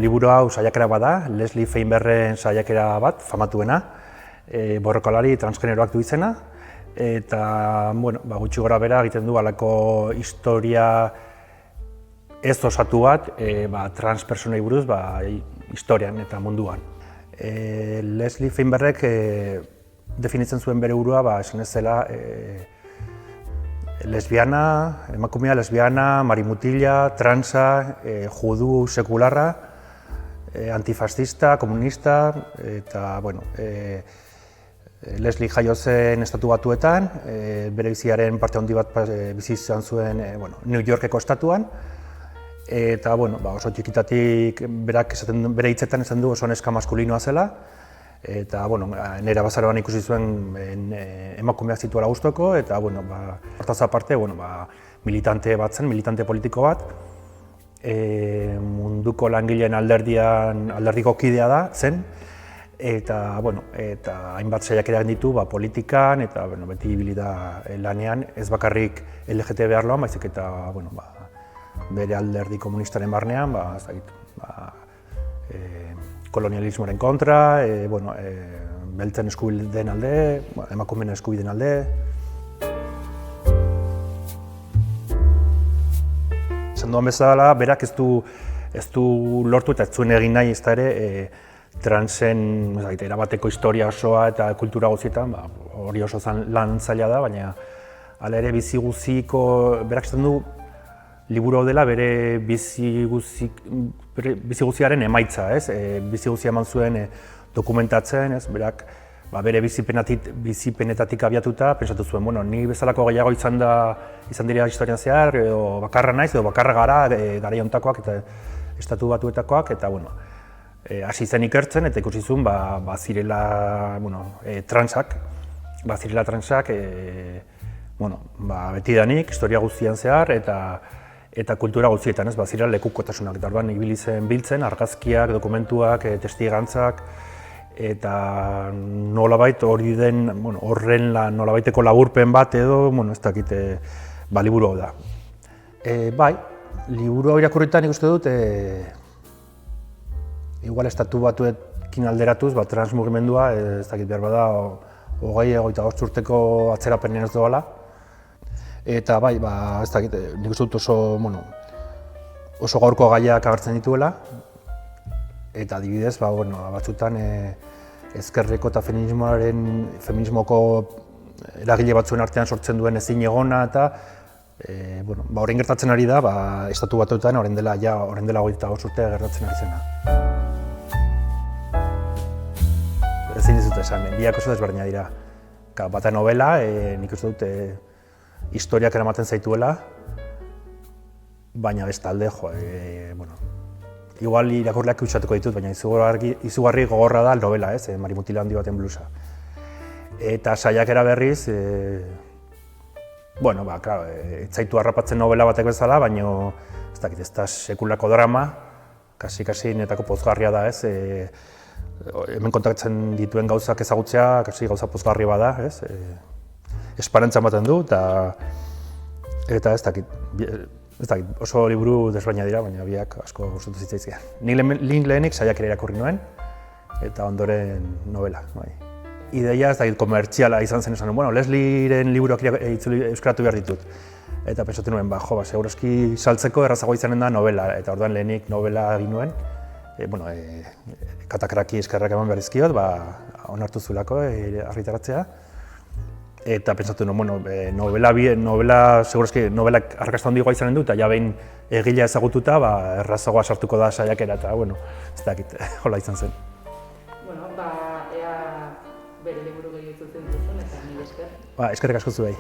liburu hau saiakera bada, Leslie Feinbergen saiakera bat, famatuena, borrokalari transgeneroak du izena, eta gutxi gora bera egiten du halako historia ez osatu bat transpersonei buruz historian eta munduan. Leslie Feinbergek definitzen zuen bere burua esan ez zela lesbiana, emakumea lesbiana, marimutila, transa, judu sekularra, antifascista, komunista, eta Leslie jaio zen Estatu Batuetan, bere biziaren parte handi bat bizi izan zuen New Yorkeko estatuan, eta oso txikitatik bere hitzetan esan du oso neska maskulinoa zela, eta nire bazaroan ikusi zuen emakumeak zituela gustoko, eta hortaz aparte militante bat zen, militante politiko bat, munduko langileen alderdiko kidea da zen, eta hainbat saiakerak ditu politikan eta beti ibili da lanean, ez bakarrik LGTB arloan, baizik eta bere alderdi komunistaren barnean, kolonialismoaren kontra, beltzen eskubideen alde, emakumeen eskubideen alde. Esan duan bezala, berak ez du lortu eta ez zuen egin nahi ezta ere transen erabateko historia osoa eta kultura guztietan, hori oso lan zaila da, baina hala ere bizi guziko, berak esan du, liburu hau dela bere bizi guziaren emaitza, bizi guzia eman zuen dokumentatzen, berak bere bizipenetatik abiatuta, pentsatu zuen, ni bezalako gehiago izan dira historian zehar, edo bakarra naiz, edo bakarra gara, garai honetakoak eta Estatu Batuetakoak, eta hasi zen ikertzen, eta ikusi zuen bazirela transak, betidanik, historia guztian zehar, eta kultura guztietan, bazira lekukotasunak. Eta orduan ibili zen biltzen, argazkiak, dokumentuak, testigantzak, eta nolabait hori den, horren nolabaiteko laburpen bat edo, ez dakit, liburu hau da. Bai, liburu hau irakurritan ikuste dut, igual Estatu Batuekin alderatuz, transmugimendua, ez dakit behar bada, 20-25 urteko atzerapenean ez doala. Eta bai, ez dakit, nik uste dut oso gaurko gaiak agertzen dituela. Eta adibidez, batzutan ezkerreko eta feminismoko eragile batzuen artean sortzen duen ezin egona eta orain gertatzen ari da, Estatu Batuetan orain dela 25 urte gertatzen ari zena. Ezin dizut esan, biak oso desberdina dira. Bata novela, nik uste dut historiak eramaten zaituela, baina bestalde, igual irakurleak utzatuko ditut, baina izugarri gogorra da novela, marimutila handi baten blusa. Eta saiakera berriz, ez zaitu harrapatzen novela batek bezala, baina ez da sekulako drama, kasi netako pozgarria da, hemen kontatzen dituen gauzak ezagutzea, kasi gauza pozgarri bada, esperantza ematen du, eta ez dakit, oso liburu desbaina dira, baina biak asko gustatu zitzaizkidan. Nik lehenik saiakera irakurri nuen, eta ondoren novela. Ideia ez dakit komertziala izan zen esan, Leslieren liburuak euskaratu behar ditut. Eta pentsatu nuen, segurazki saltzeko errazagoa izanen da novela, eta orduan lehenik novela egin nuen. Katakraki eskerrak eman behar dizkiot, onartu zulako argitaratzea. Eta pentsatu nuen, segurazki novelak arrakasta handiagoa izanen du, eta ja behin egilea ezagututa, errazagoa sartuko da saiakera, eta ez dakit, hola izan zen. Ea bere liburu gehiago itzultzen duzun, eta nire esker. Eskerrik asko zuei.